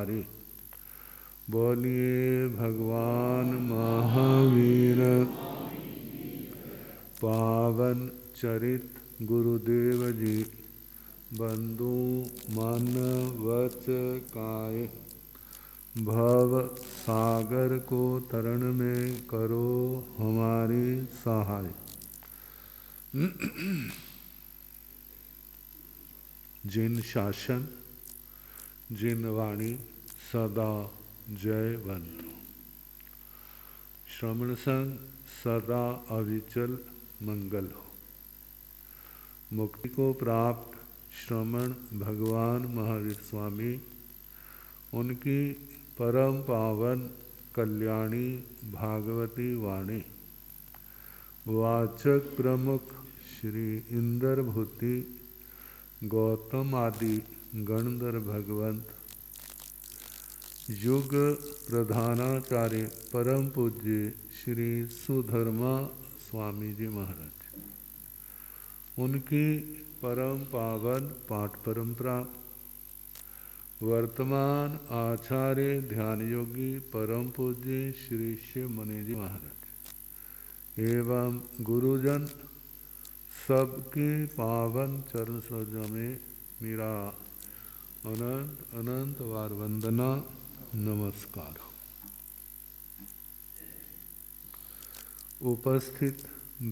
हमारे। बोलिए भगवान महावीर पावन चरित गुरुदेव जी। बंधु मन वच काय, भव सागर को तरण में करो हमारी सहाय। जिन शासन जिन वाणी सदा जयवंत। श्रवण संग सदा अविचल मंगल हो। मुक्ति को प्राप्त श्रमण भगवान महावीर स्वामी, उनकी परम पावन कल्याणी भागवती वाणी वाचक प्रमुख श्री इंद्र भूति गौतम आदि गणधर भगवंत, युग प्रधानाचार्य परम पूज्य श्री सुधर्मा स्वामी जी महाराज, उनकी परम पावन पाठ परंपरा, वर्तमान आचार्य ध्यान योगी परम पूज्य श्री शिव मुनि जी महाराज एवं गुरुजन सबकी पावन चरण सरोज में मेरा अनंत अनंत बार वंदना नमस्कार। उपस्थित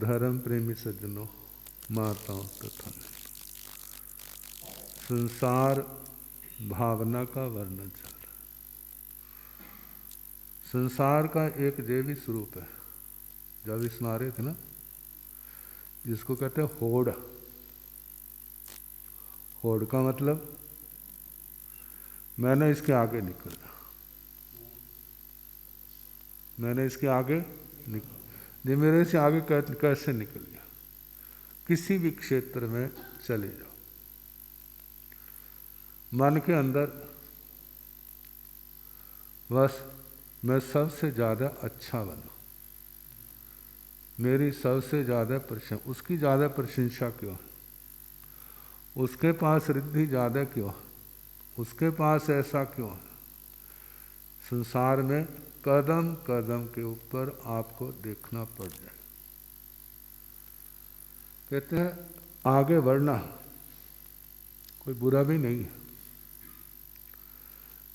धर्म प्रेमी सज्जनों, माताओं तथा संसार भावना का वर्णन चल रहा है। संसार का एक जैवी स्वरूप है, जब सुना रहे थे ना, जिसको कहते हैं होड़। होड़ का मतलब मैंने इसके आगे निकलना, मैंने इसके आगे निकल, ये मेरे से आगे कैसे निकल गया। किसी भी क्षेत्र में चले जाओ, मन के अंदर बस मैं सबसे ज़्यादा अच्छा बनूं, मेरी सबसे ज़्यादा प्रशंसा, उसकी ज़्यादा प्रशंसा क्यों है, उसके पास रिद्धि ज़्यादा क्यों है, उसके पास ऐसा क्यों है। संसार में कदम कदम के ऊपर आपको देखना पड़ जाए। कहते हैं आगे बढ़ना कोई बुरा भी नहीं है,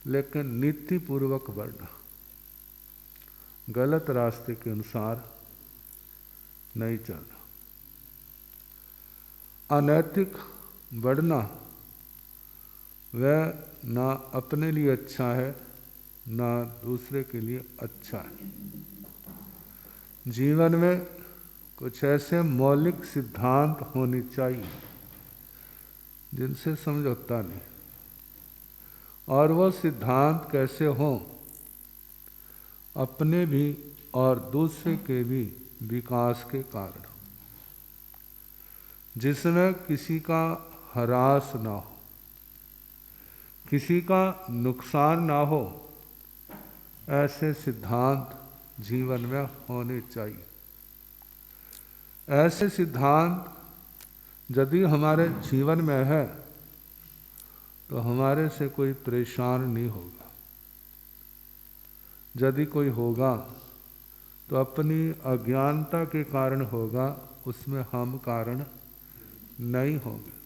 लेकिन नीतिपूर्वक बढ़ना, गलत रास्ते के अनुसार नहीं चलना। अनैतिक बढ़ना वह ना अपने लिए अच्छा है ना दूसरे के लिए अच्छा है। जीवन में कुछ ऐसे मौलिक सिद्धांत होने चाहिए जिनसे समझौता नहीं, और वो सिद्धांत कैसे हों, अपने भी और दूसरे के भी विकास के कारण, जिसमें किसी का हरास ना हो, किसी का नुकसान ना हो, ऐसे सिद्धांत जीवन में होने चाहिए। ऐसे सिद्धांत यदि हमारे जीवन में है तो हमारे से कोई परेशान नहीं होगा। यदि कोई होगा तो अपनी अज्ञानता के कारण होगा, उसमें हम कारण नहीं होंगे।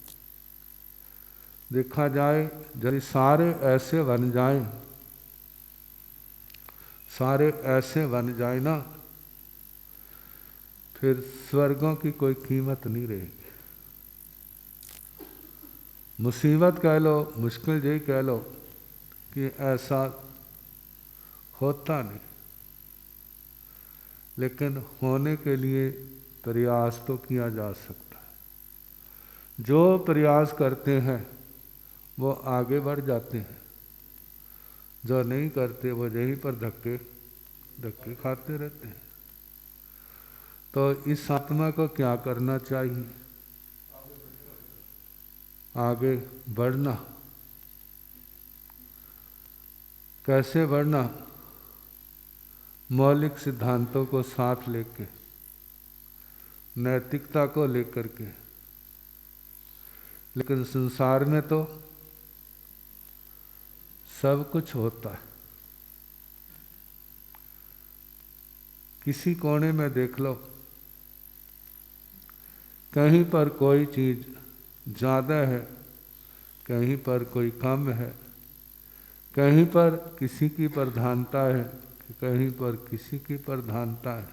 देखा जाए यदि सारे ऐसे बन जाएं, सारे ऐसे बन जाए ना, फिर स्वर्गों की कोई कीमत नहीं रहेगी। मुसीबत कह लो, मुश्किल यही कह लो कि ऐसा होता नहीं, लेकिन होने के लिए प्रयास तो किया जा सकता है। जो प्रयास करते हैं वो आगे बढ़ जाते हैं, जो नहीं करते वो यहीं पर धक्के धक्के खाते रहते हैं। तो इस आत्मा को क्या करना चाहिए? आगे बढ़ना। कैसे बढ़ना? मौलिक सिद्धांतों को साथ लेके, नैतिकता को लेकर के। लेकिन संसार में तो सब कुछ होता है। किसी कोने में देख लो, कहीं पर कोई चीज ज़्यादा है, कहीं पर कोई कम है, कहीं पर किसी की प्रधानता है, कहीं पर किसी की प्रधानता है,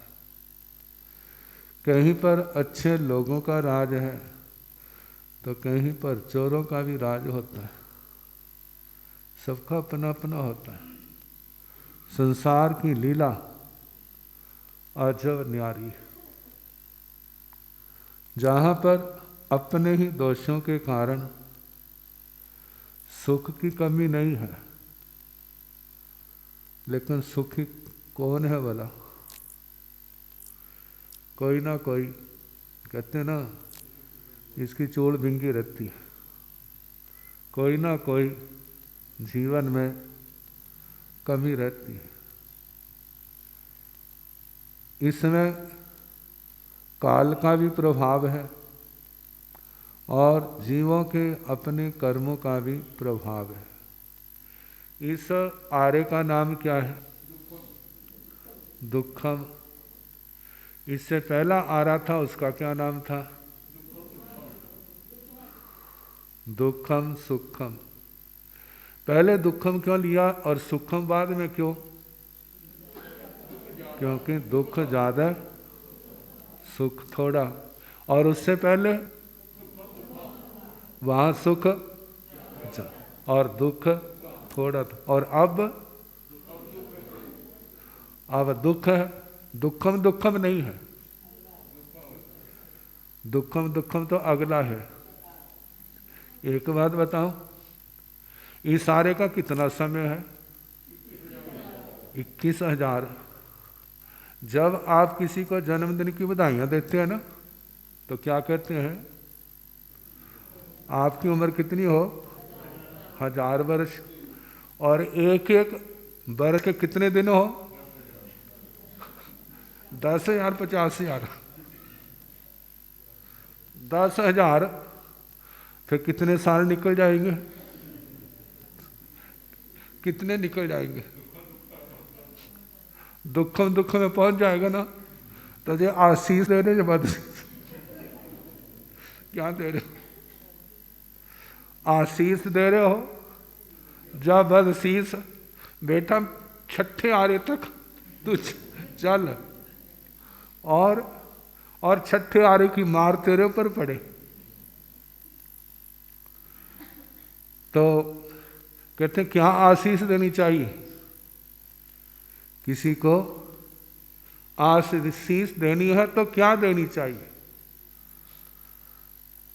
कहीं पर अच्छे लोगों का राज है तो कहीं पर चोरों का भी राज होता है। सबका अपना अपना होता है। संसार की लीला अजब न्यारी है। जहाँ पर अपने ही दोषों के कारण सुख की कमी नहीं है, लेकिन सुखी कौन है भला? कोई ना कोई, कहते ना, इसकी चूड़ भिंगी रहती है। कोई ना कोई जीवन में कमी रहती है। इसमें काल का भी प्रभाव है और जीवों के अपने कर्मों का भी प्रभाव है। इस आरे का नाम क्या है? दुखम। इससे पहला आरा था, उसका क्या नाम था? दुखम सुखम। पहले दुखम क्यों लिया और सुखम बाद में क्यों? क्योंकि दुख ज्यादा, सुख थोड़ा। और उससे पहले वहां सुख और दुख थोड़ा था। और अब दुख है। दुखम दुखम नहीं है, दुखम दुखम तो अगला है। एक बात बताओ, इस सारे का कितना समय है? 21,000। जब आप किसी को जन्मदिन की बधाइयां देते हैं ना, तो क्या कहते हैं? आपकी उम्र कितनी हो? 1000 वर्ष। और एक एक वर्ष के कितने दिन हो? 10,000, 50,000। 10,000 फिर कितने साल निकल जाएंगे? कितने निकल जाएंगे? दुखम दुख में पहुंच जाएगा ना, तो ये आशीष दे रहे बद क्या दे रहे हो? आशीष दे रहे हो। जब बदशीष बेटा, छठे आरे तक तू चल, और छठे आरे की मार तेरे ऊपर पड़े। तो कहते क्या आशीष देनी चाहिए? किसी को आशीष देनी है तो क्या देनी चाहिए?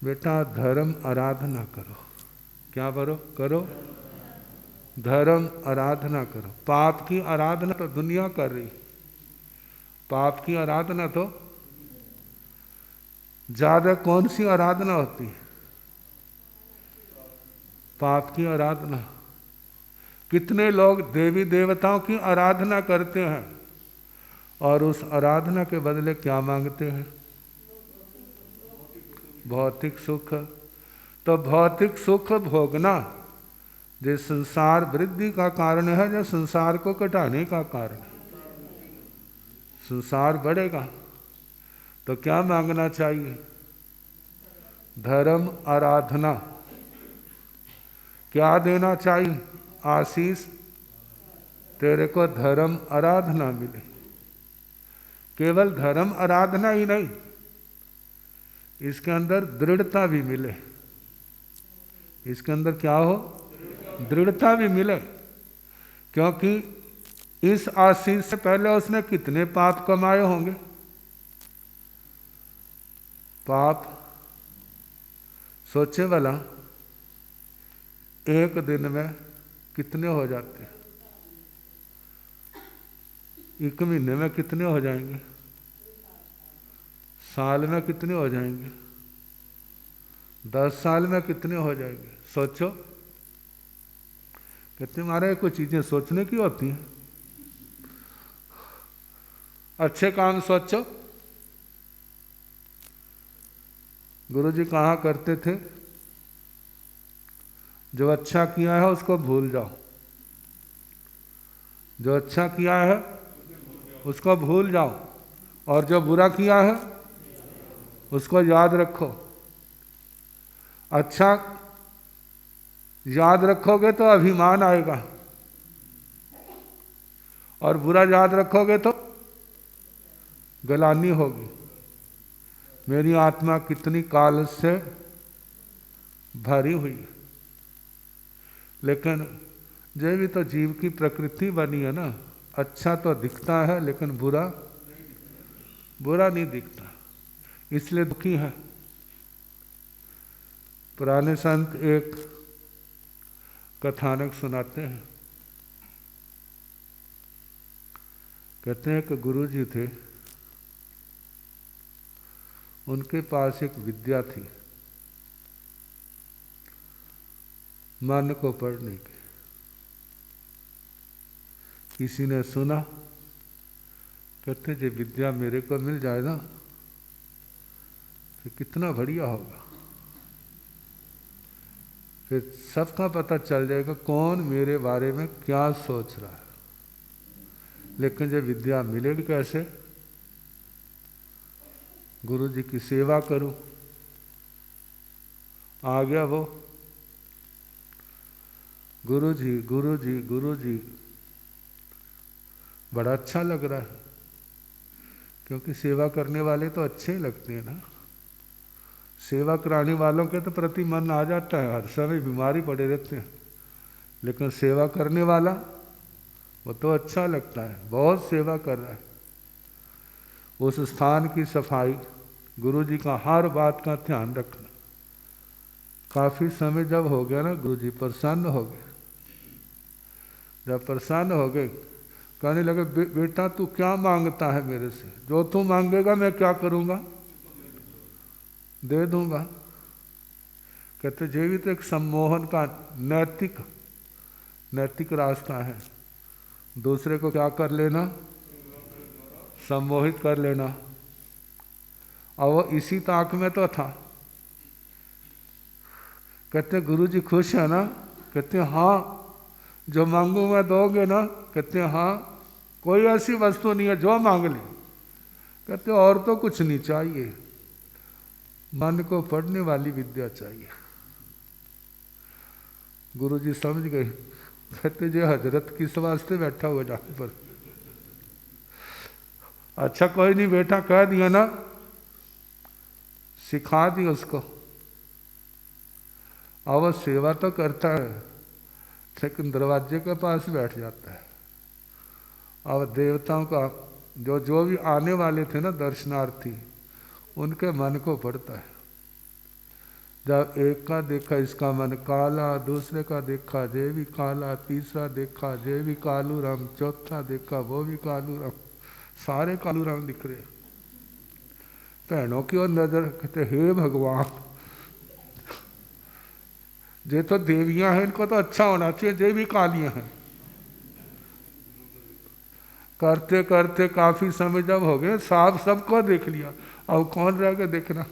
बेटा धर्म आराधना करो। क्या करो? धर्म आराधना करो। पाप की आराधना तो दुनिया कर रही, पाप की आराधना तो ज्यादा कौन सी आराधना होती है? पाप की आराधना। कितने लोग देवी देवताओं की आराधना करते हैं और उस आराधना के बदले क्या मांगते हैं? भौतिक सुख। तो भौतिक सुख भोगना जो संसार वृद्धि का कारण है, जो संसार को घटाने का कारण है। संसार बढ़ेगा तो क्या मांगना चाहिए? धर्म आराधना। क्या देना चाहिए? आशीष तेरे को धर्म आराधना मिले। केवल धर्म आराधना ही नहीं, इसके अंदर दृढ़ता भी मिले। इसके अंदर क्या हो? दृढ़ता भी मिले। क्योंकि इस आशीष से पहले उसने कितने पाप कमाए होंगे? पाप सोचे वाला, एक दिन में कितने हो जाते हैं? एक महीने में कितने हो जाएंगे? साल में कितने हो जाएंगे? 10 साल में कितने हो जाएंगे? सोचो। कहते हमारे कुछ चीजें सोचने की होती हैं। अच्छे काम सोचो। गुरुजी कहा करते थे, जो अच्छा किया है उसको भूल जाओ, जो अच्छा किया है उसको भूल जाओ, और जो बुरा किया है उसको याद रखो। अच्छा याद रखोगे तो अभिमान आएगा, और बुरा याद रखोगे तो गलानी होगी। मेरी आत्मा कितनी काल से भरी हुई है, लेकिन ये भी तो जीव की प्रकृति बनी है ना। अच्छा तो दिखता है लेकिन बुरा नहीं दिखता, इसलिए दुखी है। पुराने संत एक कथानक सुनाते हैं। कहते हैं कि गुरु जी थे, उनके पास एक विद्या थी मन को पढ़ने की। किसी ने सुना, कहते जे विद्या मेरे को मिल जाए ना तो कितना बढ़िया होगा, फिर सबका पता चल जाएगा कौन मेरे बारे में क्या सोच रहा है। लेकिन जब विद्या मिलेगी कैसे? गुरु जी की सेवा करूं। आ गया वो, गुरु जी गुरु जी गुरु जी, बड़ा अच्छा लग रहा है, क्योंकि सेवा करने वाले तो अच्छे ही लगते हैं ना। सेवा कराने वालों के तो प्रति मन आ जाता है, हर समय बीमारी पड़े रहते हैं, लेकिन सेवा करने वाला वो तो अच्छा लगता है, बहुत सेवा कर रहा है। उस स्थान की सफाई, गुरु जी का हर बात का ध्यान रखना। काफी समय जब हो गया ना, गुरु जी प्रसन्न हो गए। जब प्रसन्न हो गए, कहने लगे बेटा तू क्या मांगता है मेरे से? जो तू मांगेगा मैं क्या करूंगा, दे दूंगा। कहते ये भी तो एक सम्मोहन का नैतिक रास्ता है। दूसरे को क्या कर लेना, सम्मोहित कर लेना। और वो इसी ताक में तो था। कहते गुरु जी खुश है ना? कहते हाँ, जो मांगू मैं दोगे ना? कहते हाँ, कोई ऐसी वस्तु नहीं है, जो मांग ले। कहते और तो कुछ नहीं चाहिए, मन को पढ़ने वाली विद्या चाहिए। गुरु जी समझ गए। कहते जे हजरत किस वास्ते बैठा हुआ जहां पर? अच्छा कोई नहीं बेटा, कह दिया ना, सिखा दी उसको। अब वो सेवा तो करता है, लेकिन दरवाजे के पास बैठ जाता है। अब देवताओं का जो भी आने वाले थे ना दर्शनार्थी, उनके मन को पड़ता है। जब एक का देखा इसका मन काला, दूसरे का देखा जे भी काला, तीसरा देखा जे भी कालू रंग, चौथा देखा वो भी कालू रंग, सारे कालू रंग दिख रहे। बहनों की ओर नजर, कहते हे भगवान, ये तो देवियां हैं, इनको तो अच्छा होना चाहिए, ये भी कालियां हैं। करते करते काफी समय जब हो गए, साफ सबको देख लिया, अब कौन रह गए देखना?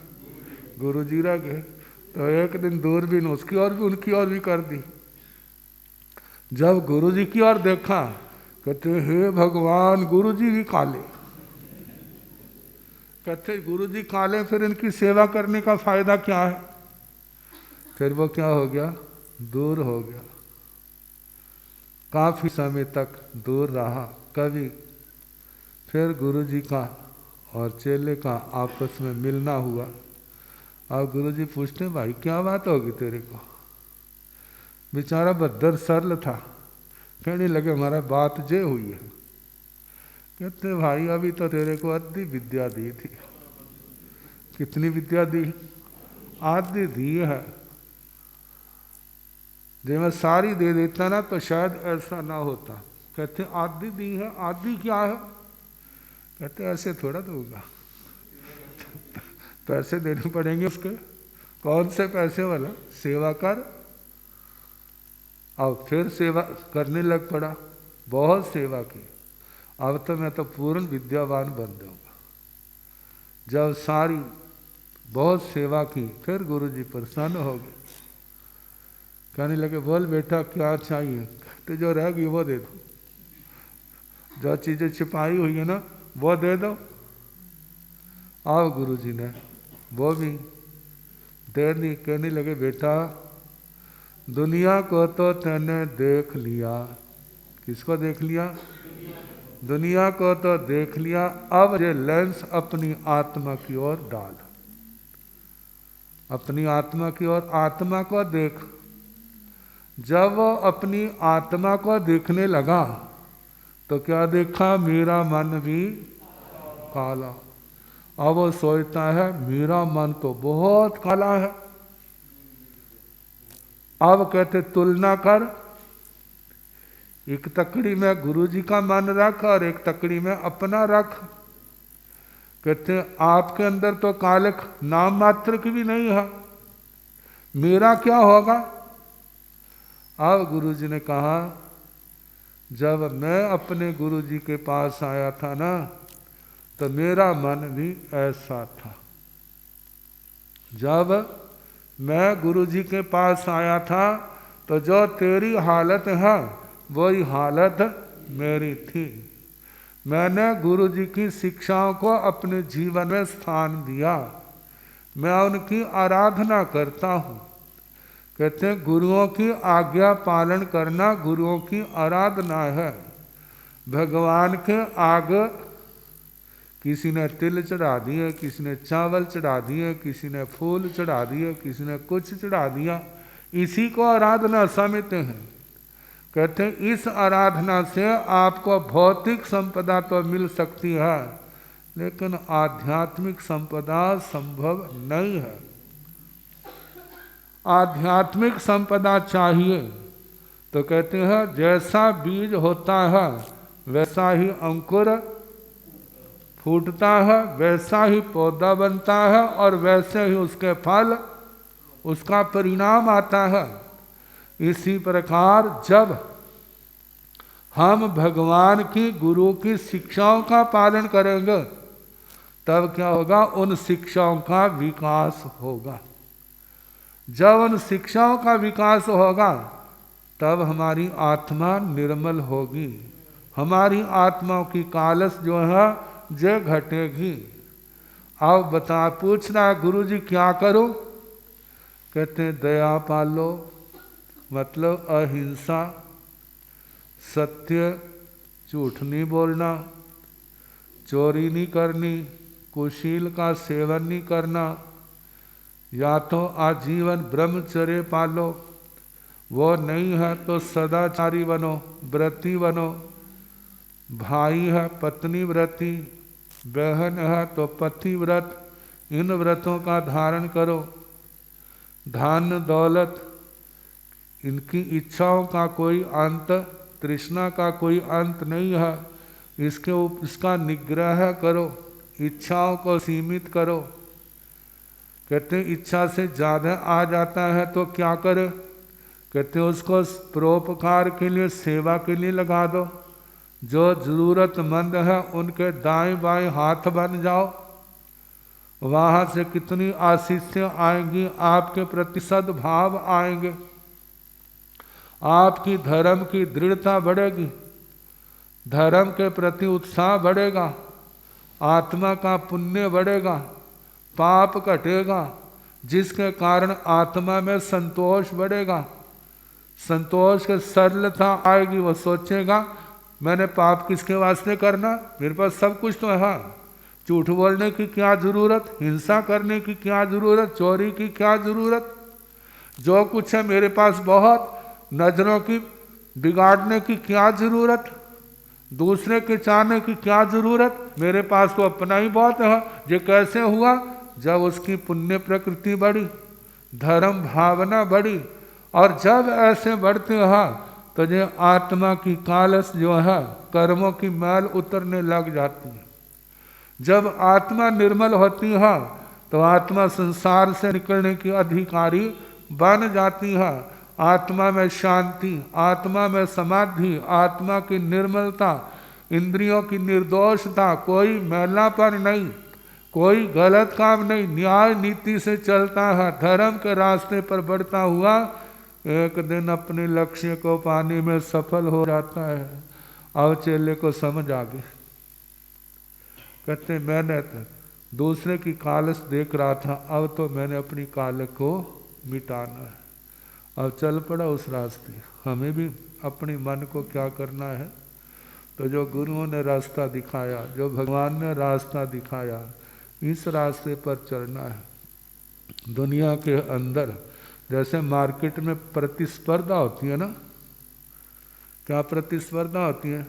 गुरु जी रह गए। तो एक दिन दूरबीन उसकी ओर भी उनकी ओर भी कर दी। जब गुरु जी की ओर देखा, कहते हे भगवान, गुरु जी भी काले। कहते गुरु जी काले, फिर इनकी सेवा करने का फायदा क्या है? फिर वो क्या हो गया, दूर हो गया। काफी समय तक दूर रहा। कभी फिर गुरु जी का और चेले का आपस में मिलना हुआ। और गुरु जी पूछते भाई क्या बात होगी तेरे को? बेचारा बद्दर सरल था। कहने लगे हमारा बात जे हुई है। कहते भाई अभी तो तेरे को आधी विद्या दी थी। कितनी विद्या दी? आधी दी है। जब मैं सारी दे देता ना तो शायद ऐसा ना होता। कहते आधी दी है। आधी क्या है? कहते ऐसे थोड़ा दूंगा, पैसे देने पड़ेंगे उसके। कौन से पैसे वाला? सेवा कर। अब फिर सेवा करने लग पड़ा, बहुत सेवा की। अब तो मैं तो पूर्ण विद्यावान बन जाऊंगा। जब सारी बहुत सेवा की, फिर गुरु जी प्रसन्न हो गए। कहने लगे बोल बेटा क्या चाहिए? तो जो रहेगी वो दे दो। जो चीज़ें छिपाई हुई है ना वो दे दो। आओ गुरु जी ने वो भी दे दी। कहने लगे बेटा दुनिया को तो तैने देख लिया। किसको देख लिया? दुनिया को तो देख लिया, अब ये लेंस अपनी आत्मा की ओर डाल। अपनी आत्मा की ओर, आत्मा को देख। जब वो अपनी आत्मा को देखने लगा तो क्या देखा? मेरा मन भी काला। अब वो सोचता है मेरा मन तो बहुत काला है। अब कहते तुलना कर, एक तकड़ी में गुरु जी का मन रख और एक तकड़ी में अपना रख। कहते आपके अंदर तो कालिक नाम मात्र की भी नहीं है, मेरा क्या होगा? अब गुरु जी ने कहा जब मैं अपने गुरु जी के पास आया था ना तो मेरा मन भी ऐसा था। जब मैं गुरु जी के पास आया था तो जो तेरी हालत है वही हालत मेरी थी। मैंने गुरु जी की शिक्षाओं को अपने जीवन में स्थान दिया, मैं उनकी आराधना करता हूँ। कहते हैं गुरुओं की आज्ञा पालन करना गुरुओं की आराधना है। भगवान के आगे किसी ने तिल चढ़ा दिए, किसी ने चावल चढ़ा दिए, किसी ने फूल चढ़ा दिए, किसी ने कुछ चढ़ा दिया, इसी को आराधना समझते हैं। कहते हैं इस आराधना से आपको भौतिक संपदा तो मिल सकती है लेकिन आध्यात्मिक संपदा संभव नहीं है। आध्यात्मिक संपदा चाहिए तो कहते हैं जैसा बीज होता है वैसा ही अंकुर फूटता है, वैसा ही पौधा बनता है और वैसे ही उसके फल, उसका परिणाम आता है। इसी प्रकार जब हम भगवान की गुरु की शिक्षाओं का पालन करेंगे तब क्या होगा? उन शिक्षाओं का विकास होगा। जब उन शिक्षाओं का विकास होगा तब हमारी आत्मा निर्मल होगी, हमारी आत्माओं की कालस जो है जे घटेगी। अब बता पूछ रहा है गुरु जी क्या करो? कहते हैं दया पालो, मतलब अहिंसा, सत्य, झूठ नहीं बोलना, चोरी नहीं करनी, कुशील का सेवन नहीं करना, या तो आजीवन ब्रह्मचर्य पालो, वो नहीं है तो सदाचारी बनो, व्रती बनो। भाई है पत्नी व्रती, बहन है तो पति व्रत, इन व्रतों का धारण करो। धन दौलत इनकी इच्छाओं का कोई अंत, तृष्णा का कोई अंत नहीं है, इसका निग्रह करो, इच्छाओं को सीमित करो। कहते हैं इच्छा से ज़्यादा आ जाता है तो क्या करे? कहते हैं उसको परोपकार के लिए, सेवा के लिए लगा दो। जो ज़रूरतमंद है उनके दाएं बाएं हाथ बन जाओ, वहाँ से कितनी आशीषें आएंगी, आपके प्रति सद्भाव आएंगे, आपकी धर्म की दृढ़ता बढ़ेगी, धर्म के प्रति उत्साह बढ़ेगा, आत्मा का पुण्य बढ़ेगा, पाप घटेगा, जिसके कारण आत्मा में संतोष बढ़ेगा। संतोष के सरलता आएगी, वो सोचेगा मैंने पाप किसके वास्ते करना, मेरे पास सब कुछ तो है। झूठ बोलने की क्या ज़रूरत, हिंसा करने की क्या ज़रूरत, चोरी की क्या ज़रूरत, जो कुछ है मेरे पास बहुत। नजरों की बिगाड़ने की क्या ज़रूरत, दूसरे के चाहने की क्या ज़रूरत, मेरे पास तो अपना ही बहुत है। ये कैसे हुआ? जब उसकी पुण्य प्रकृति बढ़ी, धर्म भावना बढ़ी, और जब ऐसे बढ़ते हैं तो ये आत्मा की कालस जो है, कर्मों की मैल उतरने लग जाती है। जब आत्मा निर्मल होती है तो आत्मा संसार से निकलने की अधिकारी बन जाती है। आत्मा में शांति, आत्मा में समाधि, आत्मा की निर्मलता, इंद्रियों की निर्दोषता, कोई मैलापन नहीं, कोई गलत काम नहीं, न्याय नीति से चलता है, धर्म के रास्ते पर बढ़ता हुआ एक दिन अपने लक्ष्य को पाने में सफल हो जाता है। अब चेले को समझ आ गई। कहते मैंने तो दूसरे की कालस देख रहा था, अब तो मैंने अपनी काल को मिटाना है। अब चल पड़ा उस रास्ते। हमें भी अपने मन को क्या करना है, तो जो गुरुओं ने रास्ता दिखाया, जो भगवान ने रास्ता दिखाया, इस रास्ते पर चलना है। दुनिया के अंदर जैसे मार्केट में प्रतिस्पर्धा होती है ना, क्या प्रतिस्पर्धा होती है?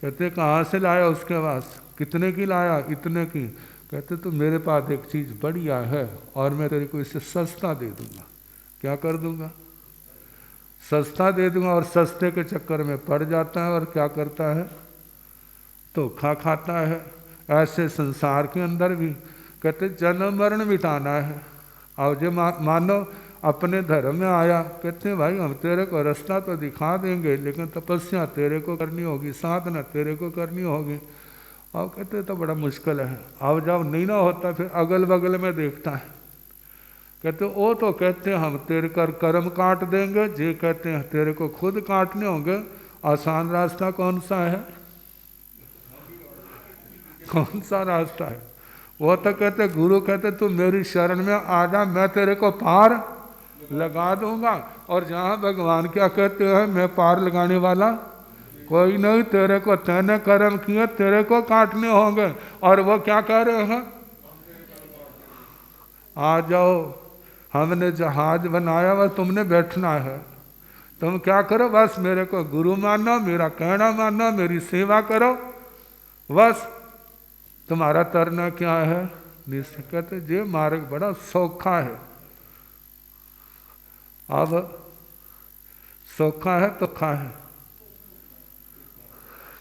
कहते कहाँ से लाया उसके पास, कितने की लाया, इतने की। कहते तो मेरे पास एक चीज़ बढ़िया है और मैं तेरे को इससे सस्ता दे दूंगा। क्या कर दूंगा? सस्ता दे दूंगा। और सस्ते के चक्कर में पड़ जाता है और क्या करता है? धोखा खाता है। ऐसे संसार के अंदर भी कहते जन्म मरण मिटाना है। और जो मानो अपने धर्म में आया, कहते भाई हम तेरे को रास्ता तो दिखा देंगे, लेकिन तपस्या तेरे को करनी होगी, साधना तेरे को करनी होगी। और कहते तो बड़ा मुश्किल है। अब जब नहीं ना होता फिर अगल बगल में देखता है। कहते वो तो कहते हैं हम तेरे कर कर्म काट देंगे, जे कहते हैं तेरे को खुद काटने होंगे। आसान रास्ता कौन सा है? कौन सा रास्ता है? वो तो कहते गुरु कहते तू मेरी शरण में आ जा, मैं तेरे को पार लगा दूंगा। और जहाँ भगवान क्या कहते हैं, मैं पार लगाने वाला कोई नहीं, तेरे को तैने कर्म किए तेरे को काटने होंगे। और वो क्या कह रहे हैं? आ जाओ, हमने जहाज बनाया हुआ, तुमने बैठना है। तुम क्या करो, बस मेरे को गुरु मानो, मेरा कहना मानो, मेरी सेवा करो, बस तुम्हारा तरना क्या है? निश्चय। कहते ये मार्ग बड़ा सौखा है। अब सौखा है तो खा है,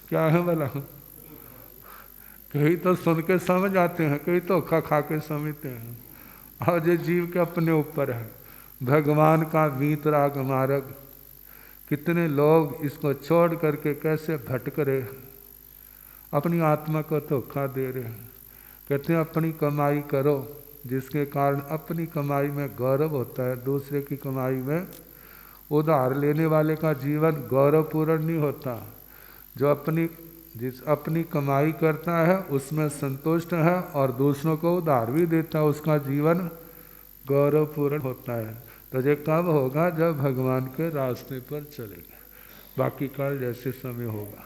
क्या है भला? कई तो सुन के समझ आते हैं, कई तो खा के समझते हैं। और ये जीव के अपने ऊपर है। भगवान का वीतराग मार्ग, कितने लोग इसको छोड़ करके कैसे भटक रहे हैं, अपनी आत्मा को धोखा दे रहे हैं। कहते हैं अपनी कमाई करो, जिसके कारण अपनी कमाई में गौरव होता है, दूसरे की कमाई में उधार लेने वाले का जीवन गौरवपूर्ण नहीं होता। जो अपनी कमाई करता है उसमें संतुष्ट है और दूसरों को उधार भी देता है, उसका जीवन गौरवपूर्ण होता है। तो ये कब होगा? जब भगवान के रास्ते पर चलेगा। बाकी कल जैसे समय होगा।